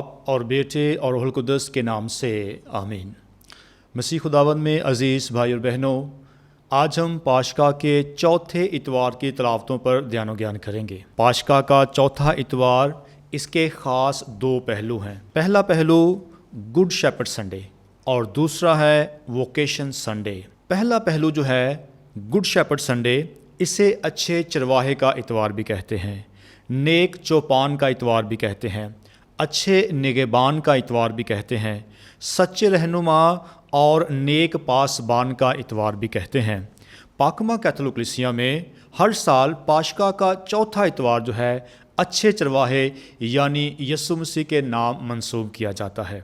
باپ اور بیٹے اور روح القدس کے نام سے آمین۔ مسیح خداوند میں عزیز بھائی اور بہنوں، آج ہم پاشکا کے چوتھے اتوار کی تلاوتوں پر دھیان و گیان کریں گے۔ پاشکا کا چوتھا اتوار، اس کے خاص دو پہلو ہیں۔ پہلا پہلو گڈ شیپرڈ سنڈے اور دوسرا ہے ووکیشن سنڈے۔ پہلا پہلو جو ہے گڈ شیپرڈ سنڈے، اسے اچھے چرواہے کا اتوار بھی کہتے ہیں، نیک چوپان کا اتوار بھی کہتے ہیں، اچھے نگہبان کا اتوار بھی کہتے ہیں، سچے رہنما اور نیک پاسبان کا اتوار بھی کہتے ہیں۔ پاکمہ کیتھولک کلیسیا میں ہر سال پاشکا کا چوتھا اتوار جو ہے اچھے چرواہے یعنی یسوع مسیح کے نام منسوب کیا جاتا ہے،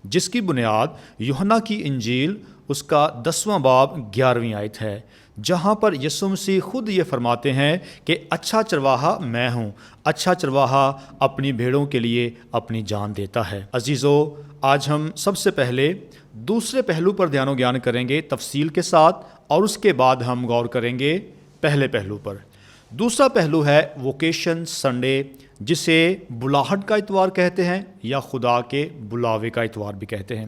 جس کی بنیاد یوحنا کی انجیل اس کا 10واں باب 11ویں آیت ہے، جہاں پر یسوع مسیح خود یہ فرماتے ہیں کہ اچھا چرواہا میں ہوں، اچھا چرواہا اپنی بھیڑوں کے لیے اپنی جان دیتا ہے۔ عزیزو، آج ہم سب سے پہلے دوسرے پہلو پر دھیان و گیان کریں گے تفصیل کے ساتھ، اور اس کے بعد ہم غور کریں گے پہلے پہلو پر۔ دوسرا پہلو ہے ووکیشن سنڈے، جسے بلاہٹ کا اتوار کہتے ہیں یا خدا کے بلاوے کا اتوار بھی کہتے ہیں۔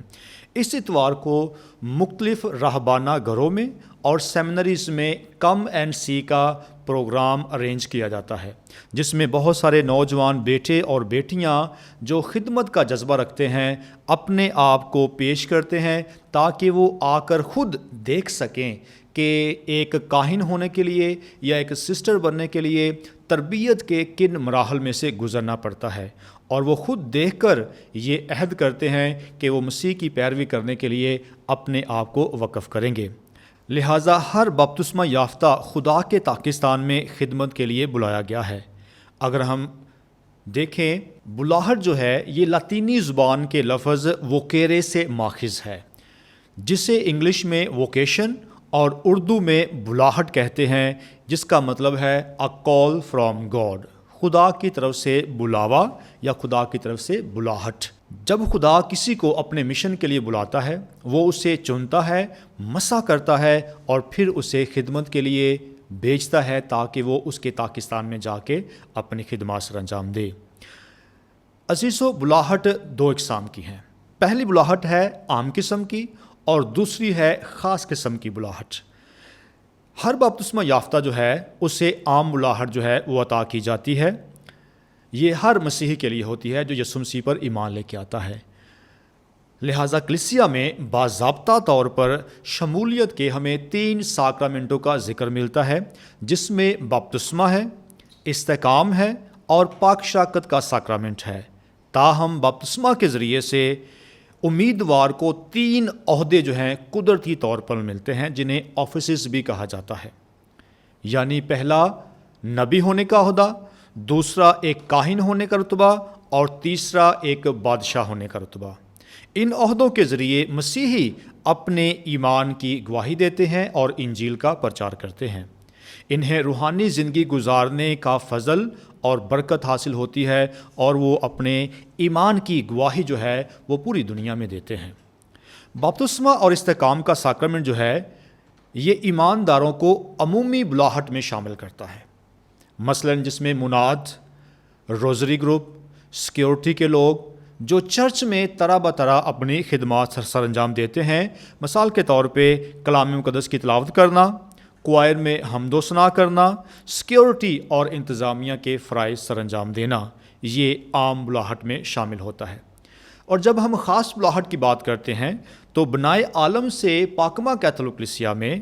اس اتوار کو مختلف راہبانہ گھروں میں اور سیمنریز میں کم اینڈ سی کا پروگرام ارینج کیا جاتا ہے، جس میں بہت سارے نوجوان بیٹے اور بیٹیاں جو خدمت کا جذبہ رکھتے ہیں اپنے آپ کو پیش کرتے ہیں تاکہ وہ آ کر خود دیکھ سکیں کہ ایک کاہن ہونے کے لیے یا ایک سسٹر بننے کے لیے تربیت کے کن مراحل میں سے گزرنا پڑتا ہے، اور وہ خود دیکھ کر یہ عہد کرتے ہیں کہ وہ مسیح کی پیروی کرنے کے لیے اپنے آپ کو وقف کریں گے۔ لہٰذا ہر بپتسمہ یافتہ خدا کے پاکستان میں خدمت کے لیے بلایا گیا ہے۔ اگر ہم دیکھیں، بلاہٹ جو ہے یہ لاطینی زبان کے لفظ ووکیرے سے ماخذ ہے، جسے انگلش میں ووکیشن اور اردو میں بلاہٹ کہتے ہیں، جس کا مطلب ہے اے کال فرام گاڈ، خدا کی طرف سے بلاوا یا خدا کی طرف سے بلاہٹ۔ جب خدا کسی کو اپنے مشن کے لیے بلاتا ہے، وہ اسے چنتا ہے، مسا کرتا ہے اور پھر اسے خدمت کے لیے بھیجتا ہے تاکہ وہ اس کے پاکستان میں جا کے اپنی خدمات سر انجام دے۔ عزیزو، بلاہٹ دو اقسام کی ہیں۔ پہلی بلاہٹ ہے عام قسم کی اور دوسری ہے خاص قسم کی بلاہٹ۔ ہر بپتسمہ یافتہ جو ہے اسے عام بلاہٹ جو ہے وہ عطا کی جاتی ہے۔ یہ ہر مسیحی کے لیے ہوتی ہے جو یسوع مسیح پر ایمان لے کے آتا ہے۔ لہٰذا کلیسیا میں باضابطہ طور پر شمولیت کے ہمیں 3 ساکرامنٹوں کا ذکر ملتا ہے، جس میں بپتسمہ ہے، استحکام ہے اور پاک شراکت کا ساکرامنٹ ہے۔ تاہم بپتسمہ کے ذریعے سے امیدوار کو 3 عہدے جو ہیں قدرتی طور پر ملتے ہیں، جنہیں آفیسز بھی کہا جاتا ہے، یعنی پہلا نبی ہونے کا عہدہ، دوسرا ایک کاہن ہونے کا رتبہ اور تیسرا ایک بادشاہ ہونے کا رتبہ۔ ان عہدوں کے ذریعے مسیحی اپنے ایمان کی گواہی دیتے ہیں اور انجیل کا پرچار کرتے ہیں۔ انہیں روحانی زندگی گزارنے کا فضل اور برکت حاصل ہوتی ہے اور وہ اپنے ایمان کی گواہی جو ہے وہ پوری دنیا میں دیتے ہیں۔ بپتسمہ اور استحکام کا ساکرمنٹ جو ہے یہ ایمانداروں کو عمومی بلاہٹ میں شامل کرتا ہے، مثلاً جس میں مناد، روزری گروپ، سیکیورٹی کے لوگ جو چرچ میں طرح بطرح اپنی خدمات سر انجام دیتے ہیں، مثال کے طور پہ کلام مقدس کی تلاوت کرنا، کوائر میں حمد و ثنا کرنا، سیکیورٹی اور انتظامیہ کے فرائض سر انجام دینا، یہ عام بلاہٹ میں شامل ہوتا ہے۔ اور جب ہم خاص بلاہٹ کی بات کرتے ہیں تو بنائے عالم سے پاکمہ کیتھولک کلیسیا میں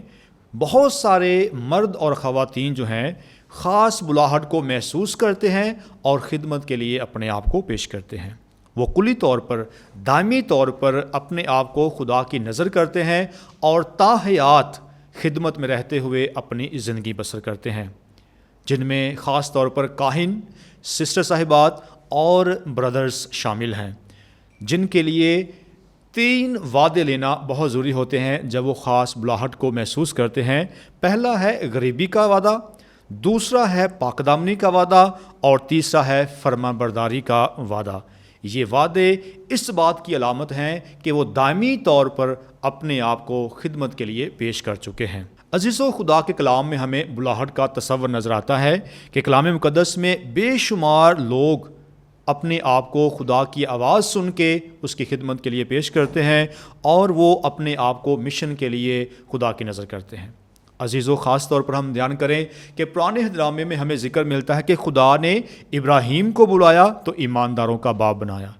بہت سارے مرد اور خواتین جو ہیں خاص بلاہٹ کو محسوس کرتے ہیں اور خدمت کے لیے اپنے آپ کو پیش کرتے ہیں۔ وہ کلی طور پر، دائمی طور پر اپنے آپ کو خدا کی نظر کرتے ہیں اور تاحیات خدمت میں رہتے ہوئے اپنی زندگی بسر کرتے ہیں، جن میں خاص طور پر کاہن، سسٹر صاحبات اور برادرز شامل ہیں، جن کے لیے 3 وعدے لینا بہت ضروری ہوتے ہیں جب وہ خاص بلاہٹ کو محسوس کرتے ہیں۔ پہلا ہے غریبی کا وعدہ، دوسرا ہے پاکدامنی کا وعدہ اور تیسرا ہے فرما برداری کا وعدہ۔ یہ وعدے اس بات کی علامت ہیں کہ وہ دائمی طور پر اپنے آپ کو خدمت کے لیے پیش کر چکے ہیں۔ عزیزو، خدا کے کلام میں ہمیں بلاہٹ کا تصور نظر آتا ہے کہ کلام مقدس میں بے شمار لوگ اپنے آپ کو خدا کی آواز سن کے اس کی خدمت کے لیے پیش کرتے ہیں اور وہ اپنے آپ کو مشن کے لیے خدا کی نظر کرتے ہیں۔ عزیزو، خاص طور پر ہم دھیان کریں کہ پرانے عہد نامے میں ہمیں ذکر ملتا ہے کہ خدا نے ابراہیم کو بلایا تو ایمانداروں کا باپ بنایا،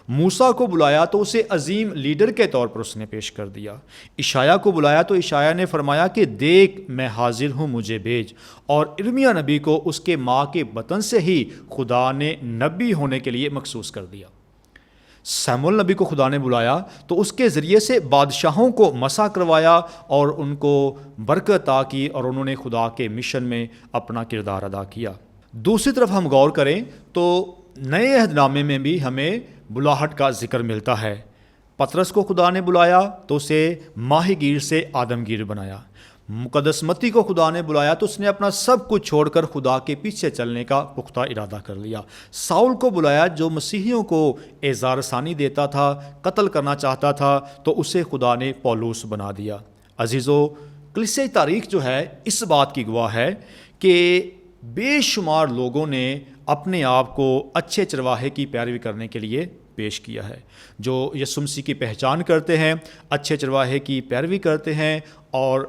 موسیٰ کو بلایا تو اسے عظیم لیڈر کے طور پر اس نے پیش کر دیا، اشعیاء کو بلایا تو اشعیاء نے فرمایا کہ دیکھ میں حاضر ہوں، مجھے بھیج، اور ارمیا نبی کو اس کے ماں کے بطن سے ہی خدا نے نبی ہونے کے لیے مخصوص کر دیا۔ سیموئیل نبی کو خدا نے بلایا تو اس کے ذریعے سے بادشاہوں کو مسح کروایا اور ان کو برکت عطا کی اور انہوں نے خدا کے مشن میں اپنا کردار ادا کیا۔ دوسری طرف ہم غور کریں تو نئے عہد نامے میں بھی ہمیں بلاہٹ کا ذکر ملتا ہے۔ پطرس کو خدا نے بلایا تو اسے ماہی گیر سے آدم گیر بنایا۔ مقدس متی کو خدا نے بلایا تو اس نے اپنا سب کچھ چھوڑ کر خدا کے پیچھے چلنے کا پختہ ارادہ کر لیا۔ ساؤل کو بلایا جو مسیحیوں کو اعزار ثانی دیتا تھا، قتل کرنا چاہتا تھا، تو اسے خدا نے پولوس بنا دیا۔ عزیزو، کلیسیائی تاریخ جو ہے اس بات کی گواہ ہے کہ بے شمار لوگوں نے اپنے آپ کو اچھے چرواہے کی پیروی کرنے کے لیے پیش کیا ہے، جو یسوع مسیح کی پہچان کرتے ہیں، اچھے چرواہے کی پیروی کرتے ہیں اور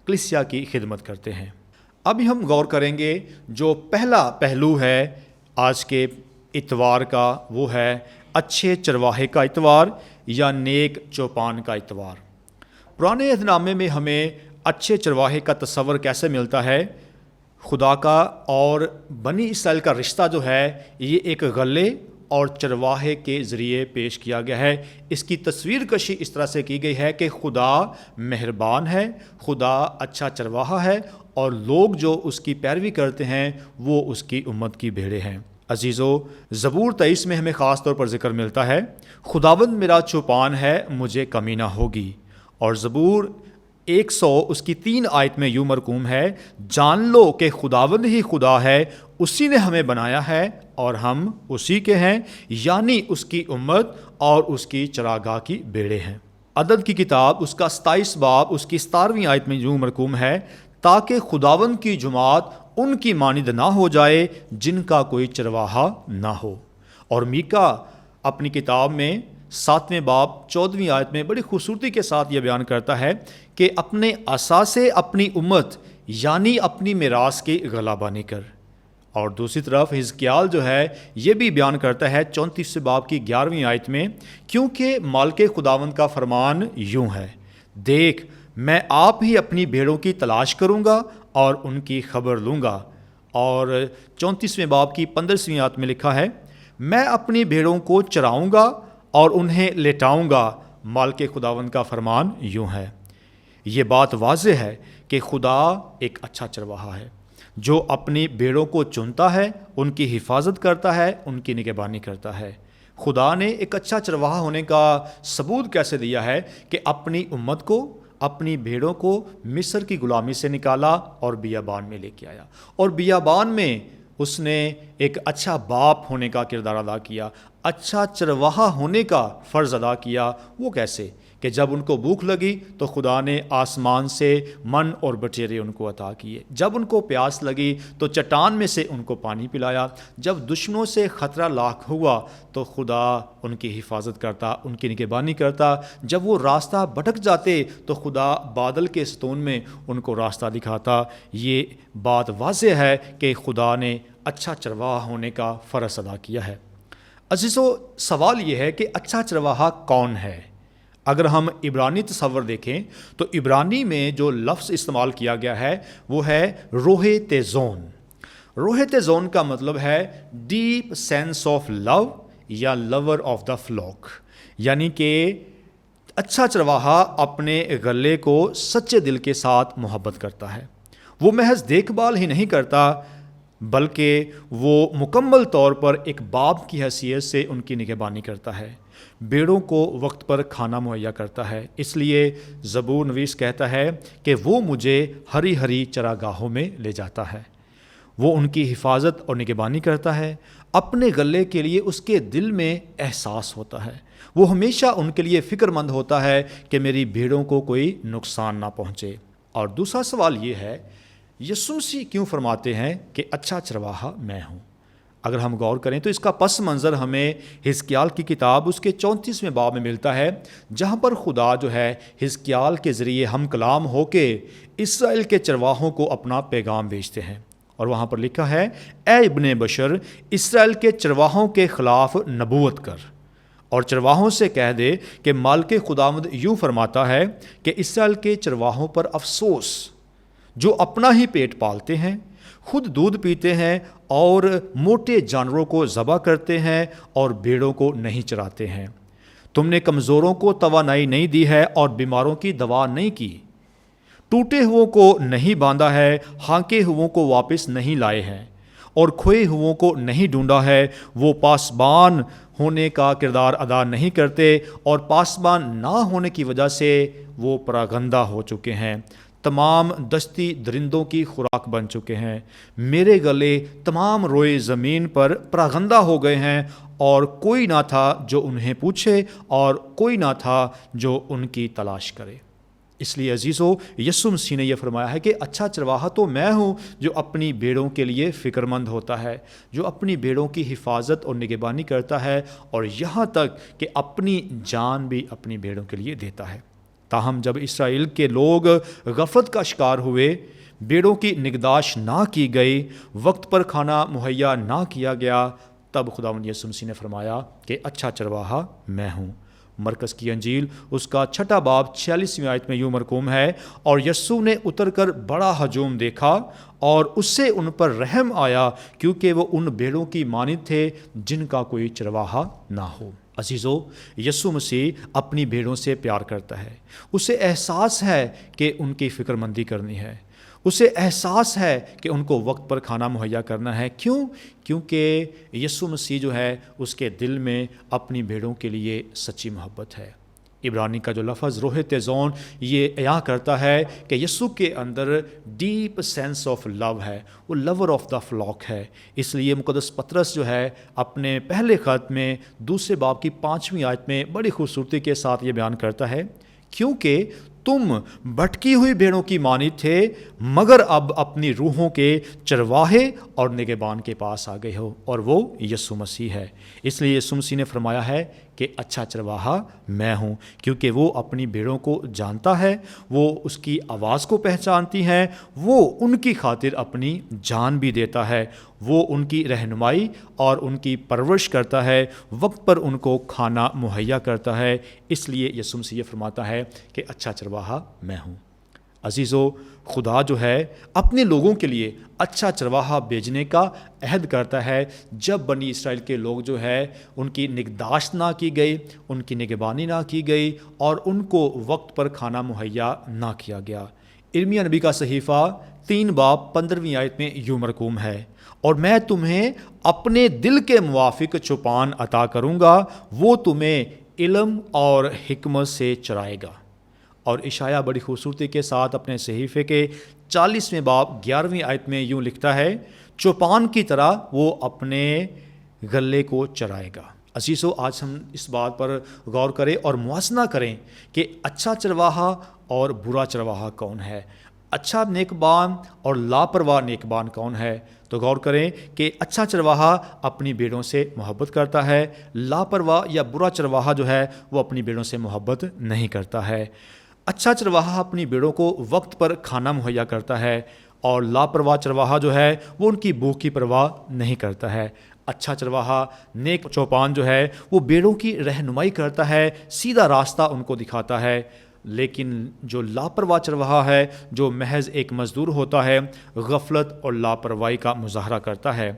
کلیسیا کی خدمت کرتے ہیں۔ ابھی ہم غور کریں گے جو پہلا پہلو ہے آج کے اتوار کا، وہ ہے اچھے چرواہے کا اتوار یا نیک چوپان کا اتوار۔ پرانے عہد نامے میں ہمیں اچھے چرواہے کا تصور کیسے ملتا ہے؟ خدا کا اور بنی اسرائیل کا رشتہ جو ہے یہ ایک غلے اور چرواہے کے ذریعے پیش کیا گیا ہے۔ اس کی تصویر کشی اس طرح سے کی گئی ہے کہ خدا مہربان ہے، خدا اچھا چرواہا ہے، اور لوگ جو اس کی پیروی کرتے ہیں وہ اس کی امت کی بھیڑیں ہیں۔ عزیزو، زبور 23 میں ہمیں خاص طور پر ذکر ملتا ہے، خداوند میرا چوپان ہے، مجھے کمی نہ ہوگی۔ اور زبور 100 اس کی 3 آیت میں یوں مرقوم ہے، جان لو کہ خداوند ہی خدا ہے، اسی نے ہمیں بنایا ہے اور ہم اسی کے ہیں، یعنی اس کی امت اور اس کی چراگاہ کی بھیڑیں ہیں۔ عدد کی کتاب اس کا 27 باب اس کی 17ویں آیت میں یوں مرقوم ہے، تاکہ خداوند کی جماعت ان کی مانند نہ ہو جائے جن کا کوئی چرواہا نہ ہو۔ اور میکا اپنی کتاب میں 7ویں باب 14ویں آیت میں بڑی خوبصورتی کے ساتھ یہ بیان کرتا ہے کہ اپنے عصا سے اپنی امت یعنی اپنی میراث کی غلابانی کر۔ اور دوسری طرف حزقیال جو ہے یہ بھی بیان کرتا ہے 34 باب کی 11ویں آیت میں، کیونکہ مالک خداوند کا فرمان یوں ہے، دیکھ میں آپ ہی اپنی بھیڑوں کی تلاش کروں گا اور ان کی خبر لوں گا۔ اور 34ویں باب کی 15ویں آیت میں لکھا ہے، میں اپنی بھیڑوں کو چراؤں گا اور انہیں لٹاؤں گا، مالک خداوند کا فرمان یوں ہے۔ یہ بات واضح ہے کہ خدا ایک اچھا چرواہا ہے جو اپنی بھیڑوں کو چنتا ہے، ان کی حفاظت کرتا ہے، ان کی نگہبانی کرتا ہے۔ خدا نے ایک اچھا چرواہا ہونے کا ثبوت کیسے دیا ہے کہ اپنی امت کو، اپنی بھیڑوں کو مصر کی غلامی سے نکالا اور بیابان میں لے کے آیا، اور بیابان میں اس نے ایک اچھا باپ ہونے کا کردار ادا کیا، اچھا چرواہا ہونے کا فرض ادا کیا۔ وہ کیسے؟ کہ جب ان کو بھوک لگی تو خدا نے آسمان سے من اور بٹیرے ان کو عطا کیے، جب ان کو پیاس لگی تو چٹان میں سے ان کو پانی پلایا، جب دشمنوں سے خطرہ لاحق ہوا تو خدا ان کی حفاظت کرتا، ان کی نگہبانی کرتا، جب وہ راستہ بھٹک جاتے تو خدا بادل کے ستون میں ان کو راستہ دکھاتا۔ یہ بات واضح ہے کہ خدا نے اچھا چرواہا ہونے کا فرض ادا کیا ہے۔ عزیزو، سوال یہ ہے کہ اچھا چرواہا کون ہے؟ اگر ہم عبرانی تصور دیکھیں تو عبرانی میں جو لفظ استعمال کیا گیا ہے وہ ہے روح تیزون۔ روح تیزون کا مطلب ہے ڈیپ سینس آف لو یا لور آف دا فلوک، یعنی کہ اچھا چرواہا اپنے غلے کو سچے دل کے ساتھ محبت کرتا ہے۔ وہ محض دیکھ بھال ہی نہیں کرتا بلکہ وہ مکمل طور پر ایک باپ کی حیثیت سے ان کی نگہبانی کرتا ہے، بھیڑوں کو وقت پر کھانا مہیا کرتا ہے۔ اس لیے زبور نویس کہتا ہے کہ وہ مجھے ہری ہری چراگاہوں میں لے جاتا ہے، وہ ان کی حفاظت اور نگہبانی کرتا ہے، اپنے غلے کے لیے اس کے دل میں احساس ہوتا ہے، وہ ہمیشہ ان کے لیے فکر مند ہوتا ہے کہ میری بھیڑوں کو کوئی نقصان نہ پہنچے۔ اور دوسرا سوال یہ ہے، یسوع مسیح کیوں فرماتے ہیں کہ اچھا چرواہا میں ہوں؟ اگر ہم غور کریں تو اس کا پس منظر ہمیں حزقیال کی کتاب اس کے 34ویں باب میں ملتا ہے، جہاں پر خدا جو ہے حزقیال کے ذریعے ہم کلام ہو کے اسرائیل کے چرواہوں کو اپنا پیغام بھیجتے ہیں۔ اور وہاں پر لکھا ہے، اے ابن بشر، اسرائیل کے چرواہوں کے خلاف نبوت کر اور چرواہوں سے کہہ دے کہ مالک خداوند یوں فرماتا ہے کہ اسرائیل کے چرواہوں پر افسوس، جو اپنا ہی پیٹ پالتے ہیں، خود دودھ پیتے ہیں اور موٹے جانوروں کو ذبح کرتے ہیں اور بھیڑوں کو نہیں چراتے ہیں۔ تم نے کمزوروں کو توانائی نہیں دی ہے اور بیماروں کی دوا نہیں کی، ٹوٹے ہوئوں کو نہیں باندھا ہے، ہانکے ہوئوں کو واپس نہیں لائے ہیں اور کھوئے ہوئوں کو نہیں ڈھونڈا ہے۔ وہ پاسبان ہونے کا کردار ادا نہیں کرتے اور پاسبان نہ ہونے کی وجہ سے وہ پراگندہ ہو چکے ہیں، تمام دستی درندوں کی خوراک بن چکے ہیں۔ میرے گلے تمام روئے زمین پر پراگندہ ہو گئے ہیں اور کوئی نہ تھا جو انہیں پوچھے اور کوئی نہ تھا جو ان کی تلاش کرے۔ اس لیے عزیزو، یسوع مسیح نے یہ فرمایا ہے کہ اچھا چرواہا تو میں ہوں جو اپنی بھیڑوں کے لیے فکر مند ہوتا ہے، جو اپنی بھیڑوں کی حفاظت اور نگہبانی کرتا ہے اور یہاں تک کہ اپنی جان بھی اپنی بھیڑوں کے لیے دیتا ہے۔ تاہم جب اسرائیل کے لوگ غفلت کا شکار ہوئے، بھیڑوں کی نگہداشت نہ کی گئی، وقت پر کھانا مہیا نہ کیا گیا، تب خداوند یسوع مسیح نے فرمایا کہ اچھا چرواہا میں ہوں۔ مرکز کی انجیل اس کا 6 باب 46ویں آیت میں یوں مرقوم ہے، اور یسوع نے اتر کر بڑا ہجوم دیکھا اور اس سے ان پر رحم آیا، کیونکہ وہ ان بھیڑوں کی مانند تھے جن کا کوئی چرواہا نہ ہو۔ عزیزو، یسوع مسیح اپنی بھیڑوں سے پیار کرتا ہے، اسے احساس ہے کہ ان کی فکر مندی کرنی ہے، اسے احساس ہے کہ ان کو وقت پر کھانا مہیا کرنا ہے۔ کیونکہ یسوع مسیح جو ہے اس کے دل میں اپنی بھیڑوں کے لیے سچی محبت ہے۔ عبرانی کا جو لفظ روح تیزون یہ بیان کرتا ہے کہ یسوع کے اندر ڈیپ سینس آف لو ہے، وہ لور آف دا فلاک ہے۔ اس لیے مقدس پطرس جو ہے اپنے پہلے خط میں 2 باب کی 5ویں آیت میں بڑی خوبصورتی کے ساتھ یہ بیان کرتا ہے، کیونکہ تم بھٹکی ہوئی بھیڑوں کی مانند تھے، مگر اب اپنی روحوں کے چرواہے اور نگہبان کے پاس آ گئے ہو، اور وہ یسوع مسیح ہے۔ اس لیے یسوع مسیح نے فرمایا ہے کہ اچھا چرواہا میں ہوں، کیونکہ وہ اپنی بھیڑوں کو جانتا ہے، وہ اس کی آواز کو پہچانتی ہیں، وہ ان کی خاطر اپنی جان بھی دیتا ہے، وہ ان کی رہنمائی اور ان کی پرورش کرتا ہے، وقت پر ان کو کھانا مہیا کرتا ہے۔ اس لیے یسوع مسیح یہ فرماتا ہے کہ اچھا چرواہا میں ہوں۔ عزیزو، خدا جو ہے اپنے لوگوں کے لیے اچھا چرواہا بھیجنے کا عہد کرتا ہے۔ جب بنی اسرائیل کے لوگ جو ہے ان کی نگہداشت نہ کی گئی، ان کی نگہبانی نہ کی گئی اور ان کو وقت پر کھانا مہیا نہ کیا گیا۔ ارمیا نبی کا صحیفہ 3 باب 15ویں آیت میں یوں مرقوم ہے، اور میں تمہیں اپنے دل کے موافق چوپان عطا کروں گا، وہ تمہیں علم اور حکمت سے چرائے گا۔ اور اشعیاء بڑی خوبصورتی کے ساتھ اپنے صحیفے کے 40ویں باب 11ویں آیت میں یوں لکھتا ہے، چوپان کی طرح وہ اپنے غلے کو چرائے گا۔ عزیزو، آج ہم اس بات پر غور کریں اور موازنہ کریں کہ اچھا چرواہا اور برا چرواہا کون ہے، اچھا نیکبان اور لاپرواہ نیکبان کون ہے۔ تو غور کریں کہ اچھا چرواہا اپنی بھیڑوں سے محبت کرتا ہے، لاپرواہ یا برا چرواہا جو ہے وہ اپنی بھیڑوں سے محبت نہیں کرتا ہے۔ اچھا چرواہا اپنی بھیڑوں کو وقت پر کھانا مہیا کرتا ہے، اور لاپرواہ چرواہا جو ہے وہ ان کی بھوک کی پرواہ نہیں کرتا ہے۔ اچھا چرواہا نیک چوپان جو ہے وہ بھیڑوں کی رہنمائی کرتا ہے، سیدھا راستہ ان کو دکھاتا ہے، لیکن جو لاپرواہ چرواہا ہے، جو محض ایک مزدور ہوتا ہے، غفلت اور لاپرواہی کا مظاہرہ کرتا ہے۔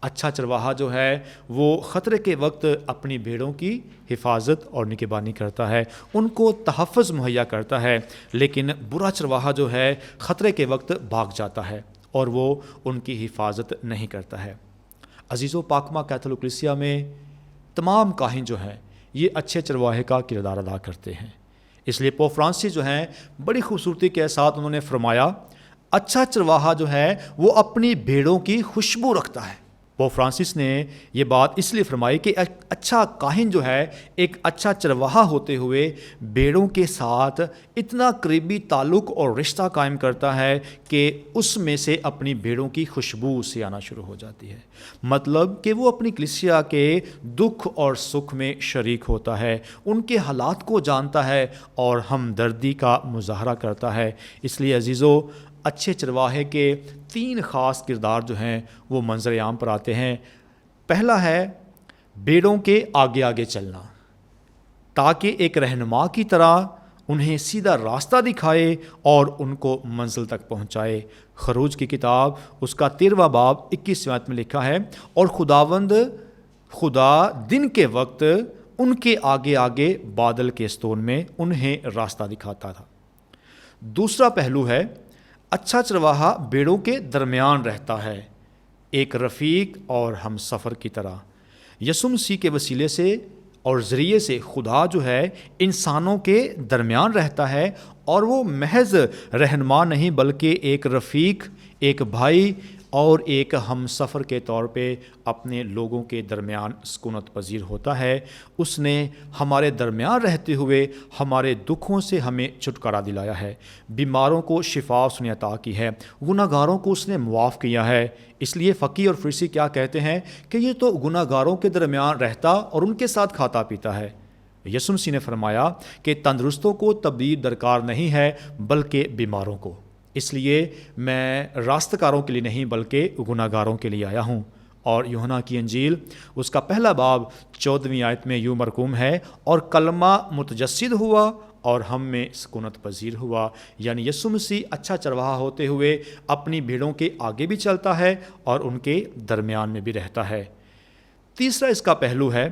اچھا چرواہا جو ہے وہ خطرے کے وقت اپنی بھیڑوں کی حفاظت اور نگہبانی کرتا ہے، ان کو تحفظ مہیا کرتا ہے، لیکن برا چرواہا جو ہے خطرے کے وقت بھاگ جاتا ہے اور وہ ان کی حفاظت نہیں کرتا ہے۔ عزیزو، پاکما کیتھولک کلیسیا میں تمام کاہن جو ہیں یہ اچھے چرواہے کا کردار ادا کرتے ہیں۔ اس لیے پوپ فرانسس جو ہیں بڑی خوبصورتی کے ساتھ انہوں نے فرمایا، اچھا چرواہا جو ہے وہ اپنی بھیڑوں کی خوشبو رکھتا ہے۔ پوپ فرانسس نے یہ بات اس لیے فرمائی کہ ایک اچھا کاہن جو ہے ایک اچھا چرواہا ہوتے ہوئے بھیڑوں کے ساتھ اتنا قریبی تعلق اور رشتہ قائم کرتا ہے کہ اس میں سے اپنی بھیڑوں کی خوشبو سے آنا شروع ہو جاتی ہے. مطلب کہ وہ اپنی کلیسیا کے دکھ اور سکھ میں شریک ہوتا ہے، ان کے حالات کو جانتا ہے اور ہمدردی کا مظاہرہ کرتا ہے. اس لیے عزیزو، اچھے چرواہے کے 3 خاص کردار جو ہیں وہ منظر عام پر آتے ہیں. پہلا ہے بھیڑوں کے آگے آگے چلنا، تاکہ ایک رہنما کی طرح انہیں سیدھا راستہ دکھائے اور ان کو منزل تک پہنچائے. خروج کی کتاب اس کا 13واں باب 21 آیت میں لکھا ہے، اور خدا دن کے وقت ان کے آگے آگے بادل کے ستون میں انہیں راستہ دکھاتا تھا. دوسرا پہلو ہے اچھا چرواہا بھیڑوں کے درمیان رہتا ہے، ایک رفیق اور ہم سفر کی طرح. یسوع مسیح کے وسیلے سے اور ذریعے سے خدا جو ہے انسانوں کے درمیان رہتا ہے، اور وہ محض رہنما نہیں بلکہ ایک رفیق، ایک بھائی اور ایک ہم سفر کے طور پہ اپنے لوگوں کے درمیان سکونت پذیر ہوتا ہے. اس نے ہمارے درمیان رہتے ہوئے ہمارے دکھوں سے ہمیں چھٹکارا دلایا ہے، بیماروں کو شفا اس نے عطا کی ہے، گناہ گاروں کو اس نے معاف کیا ہے. اس لیے فقی اور فرسی کیا کہتے ہیں کہ یہ تو گناہ گاروں کے درمیان رہتا اور ان کے ساتھ کھاتا پیتا ہے. یسوع مسیح نے فرمایا کہ تندرستوں کو تبدیل درکار نہیں ہے بلکہ بیماروں کو. اس لیے میں راست کاروں کے لیے نہیں بلکہ گناہ گاروں کے لیے آیا ہوں. اور یوحنا کی انجیل اس کا 1 باب 14 آیت میں یوں مرقوم ہے، اور کلمہ متجسد ہوا اور ہم میں سکونت پذیر ہوا. یعنی یسوع مسیح اچھا چرواہا ہوتے ہوئے اپنی بھیڑوں کے آگے بھی چلتا ہے اور ان کے درمیان میں بھی رہتا ہے. تیسرا اس کا پہلو ہے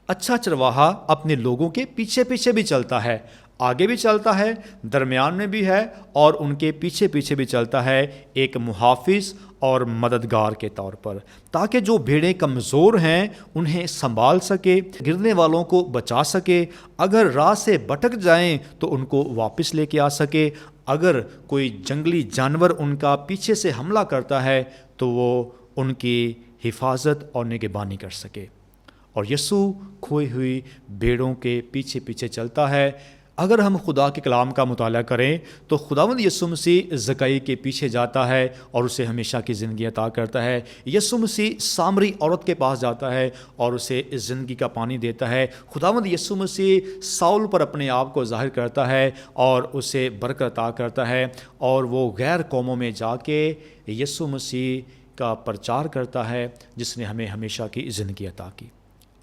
اچھا چرواہا اپنے لوگوں کے پیچھے پیچھے بھی چلتا ہے، آگے بھی چلتا ہے، درمیان میں بھی ہے اور ان کے پیچھے پیچھے بھی چلتا ہے، ایک محافظ اور مددگار کے طور پر، تاکہ جو بھیڑیں کمزور ہیں انہیں سنبھال سکے، گرنے والوں کو بچا سکے، اگر راہ سے بھٹک جائیں تو ان کو واپس لے کے آ سکے، اگر کوئی جنگلی جانور ان کا پیچھے سے حملہ کرتا ہے تو وہ ان کی حفاظت اور نگہبانی کر سکے. اور یسوع کھوئی ہوئی بھیڑوں کے پیچھے پیچھے چلتا ہے. اگر ہم خدا کے کلام کا مطالعہ کریں تو خداوند یسوع مسیح زکئی کے پیچھے جاتا ہے اور اسے ہمیشہ کی زندگی عطا کرتا ہے. یسوع مسیح سامری عورت کے پاس جاتا ہے اور اسے زندگی کا پانی دیتا ہے. خداوند یسوع مسیح ساؤل پر اپنے آپ کو ظاہر کرتا ہے اور اسے برکت عطا کرتا ہے، اور وہ غیر قوموں میں جا کے یسوع مسیح کا پرچار کرتا ہے جس نے ہمیں ہمیشہ کی زندگی عطا کی.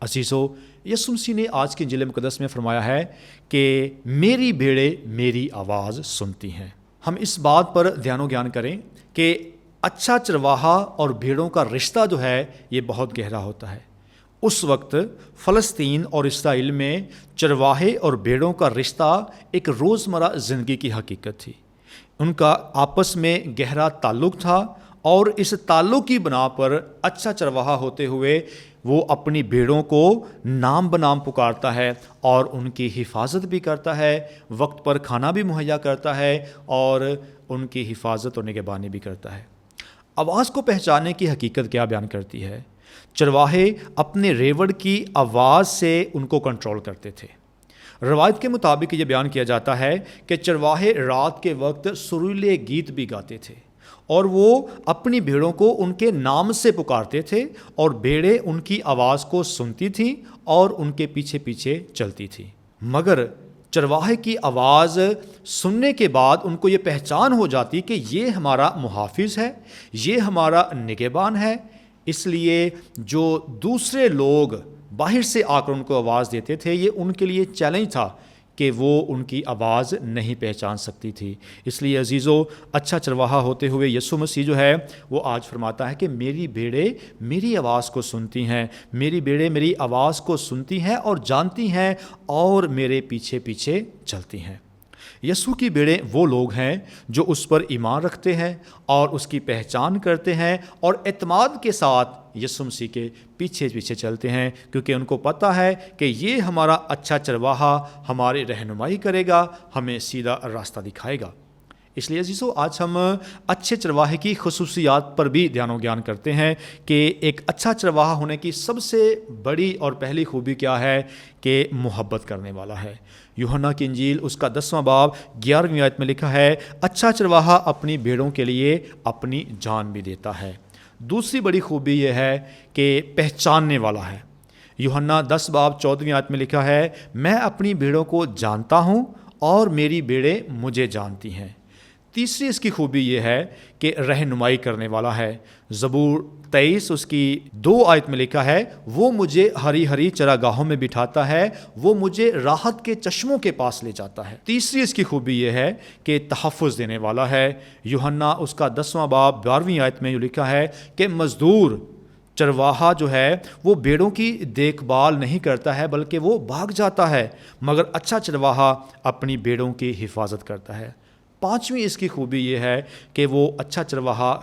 عزیزو، یسوع مسیح نے آج کی انجیل مقدس میں فرمایا ہے کہ میری بھیڑیں میری آواز سنتی ہیں. ہم اس بات پر دھیان و گیان کریں کہ اچھا چرواہا اور بھیڑوں کا رشتہ جو ہے یہ بہت گہرا ہوتا ہے. اس وقت فلسطین اور اسرائیل میں چرواہے اور بھیڑوں کا رشتہ ایک روزمرہ زندگی کی حقیقت تھی. ان کا آپس میں گہرا تعلق تھا، اور اس تعلق کی بنا پر اچھا چرواہا ہوتے ہوئے وہ اپنی بھیڑوں کو نام بنام پکارتا ہے اور ان کی حفاظت بھی کرتا ہے، وقت پر کھانا بھی مہیا کرتا ہے اور ان کی حفاظت اور نگہبانی بھی کرتا ہے. آواز کو پہچاننے کی حقیقت کیا بیان کرتی ہے؟ چرواہے اپنے ریوڑ کی آواز سے ان کو کنٹرول کرتے تھے. روایت کے مطابق یہ بیان کیا جاتا ہے کہ چرواہے رات کے وقت سریلے گیت بھی گاتے تھے، اور وہ اپنی بھیڑوں کو ان کے نام سے پکارتے تھے، اور بھیڑیں ان کی آواز کو سنتی تھیں اور ان کے پیچھے پیچھے چلتی تھیں. مگر چرواہے کی آواز سننے کے بعد ان کو یہ پہچان ہو جاتی کہ یہ ہمارا محافظ ہے، یہ ہمارا نگہبان ہے. اس لیے جو دوسرے لوگ باہر سے آ کر ان کو آواز دیتے تھے، یہ ان کے لیے چیلنج تھا کہ وہ ان کی آواز نہیں پہچان سکتی تھی. اس لیے عزیزو، اچھا چرواہا ہوتے ہوئے یسوع مسیح جو ہے وہ آج فرماتا ہے کہ میری بھیڑیں میری آواز کو سنتی ہیں، میری بھیڑیں میری آواز کو سنتی ہیں اور جانتی ہیں اور میرے پیچھے پیچھے چلتی ہیں. یسوع کی بھیڑیں وہ لوگ ہیں جو اس پر ایمان رکھتے ہیں اور اس کی پہچان کرتے ہیں اور اعتماد کے ساتھ یسوع مسیح کے پیچھے پیچھے چلتے ہیں، کیونکہ ان کو پتہ ہے کہ یہ ہمارا اچھا چرواہا ہماری رہنمائی کرے گا، ہمیں سیدھا راستہ دکھائے گا. اس لیے عزیزو آج ہم اچھے چرواہے کی خصوصیات پر بھی دھیان و گیان کرتے ہیں کہ ایک اچھا چرواہا ہونے کی سب سے بڑی اور پہلی خوبی کیا ہے کہ محبت کرنے والا ہے۔ یوحنا کی انجیل اس کا 10واں باب 11ویں آیت میں لکھا ہے، اچھا چرواہا اپنی بھیڑوں کے لیے اپنی جان بھی دیتا ہے۔ دوسری بڑی خوبی یہ ہے کہ پہچاننے والا ہے۔ یوحنا 10 باب 14ویں آیت میں لکھا ہے، میں اپنی بھیڑوں کو جانتا ہوں اور میری بھیڑیں مجھے جانتی ہیں۔ تیسری اس کی خوبی یہ ہے کہ رہنمائی کرنے والا ہے۔ زبور 23 اس کی 2 آیت میں لکھا ہے، وہ مجھے ہری ہری چراگاہوں میں بٹھاتا ہے، وہ مجھے راحت کے چشموں کے پاس لے جاتا ہے۔ تیسری اس کی خوبی یہ ہے کہ تحفظ دینے والا ہے۔ یوحنا اس کا 10واں باب 12ویں آیت میں یہ لکھا ہے کہ مزدور چرواہا جو ہے وہ بھیڑوں کی دیکھ بھال نہیں کرتا ہے بلکہ وہ بھاگ جاتا ہے، مگر اچھا چرواہا اپنی بھیڑوں کی حفاظت کرتا ہے۔ پانچویں اس کی خوبی یہ ہے کہ وہ اچھا چرواہا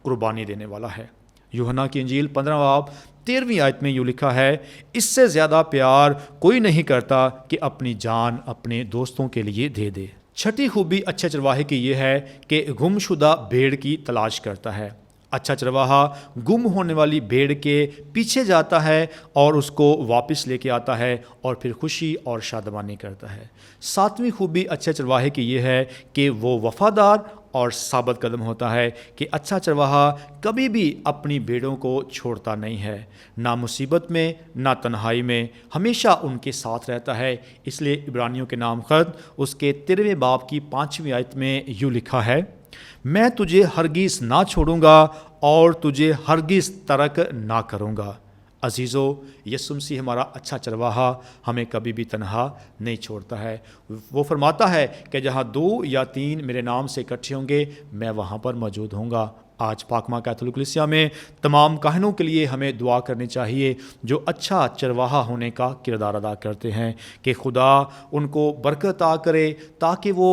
قربانی دینے والا ہے۔ یوحنا کی انجیل 15 باب 13ویں آیت میں یوں لکھا ہے، اس سے زیادہ پیار کوئی نہیں کرتا کہ اپنی جان اپنے دوستوں کے لیے دے دے۔ چھٹی خوبی اچھے چرواہے کی یہ ہے کہ گم شدہ بھیڑ کی تلاش کرتا ہے۔ اچھا چرواہا گم ہونے والی بھیڑ کے پیچھے جاتا ہے اور اس کو واپس لے کے آتا ہے اور پھر خوشی اور شادمانی کرتا ہے۔ ساتویں خوبی اچھے چرواہے کی یہ ہے کہ وہ وفادار اور ثابت قدم ہوتا ہے کہ اچھا چرواہا کبھی بھی اپنی بھیڑوں کو چھوڑتا نہیں ہے، نہ مصیبت میں نہ تنہائی میں، ہمیشہ ان کے ساتھ رہتا ہے۔ اس لیے عبرانیوں کے نام خط اس کے 13ویں باب کی 5ویں آیت میں یوں لکھا ہے، میں تجھے ہرگز نہ چھوڑوں گا اور تجھے ہرگز ترک نہ کروں گا۔ عزیزو، یسوع مسیح ہمارا اچھا چرواہا ہمیں کبھی بھی تنہا نہیں چھوڑتا ہے۔ وہ فرماتا ہے کہ جہاں 2 یا 3 میرے نام سے اکٹھے ہوں گے میں وہاں پر موجود ہوں گا۔ آج پاکماں کیتھولک کلیسیا میں تمام کاہنوں کے لیے ہمیں دعا کرنی چاہیے جو اچھا چرواہا ہونے کا کردار ادا کرتے ہیں کہ خدا ان کو برکت عطا کرے تاکہ وہ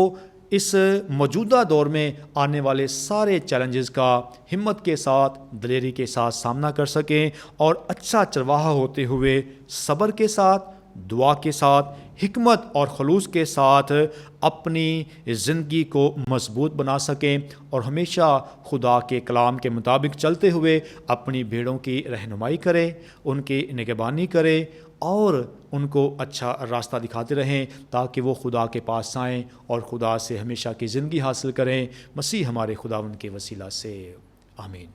اس موجودہ دور میں آنے والے سارے چیلنجز کا ہمت کے ساتھ دلیری کے ساتھ سامنا کر سکیں اور اچھا چرواہا ہوتے ہوئے صبر کے ساتھ، دعا کے ساتھ، حکمت اور خلوص کے ساتھ اپنی زندگی کو مضبوط بنا سکیں اور ہمیشہ خدا کے کلام کے مطابق چلتے ہوئے اپنی بھیڑوں کی رہنمائی کریں، ان کی نگہبانی کریں اور ان کو اچھا راستہ دکھاتے رہیں تاکہ وہ خدا کے پاس آئیں اور خدا سے ہمیشہ کی زندگی حاصل کریں۔ مسیح ہمارے خداوند کے وسیلہ سے آمین۔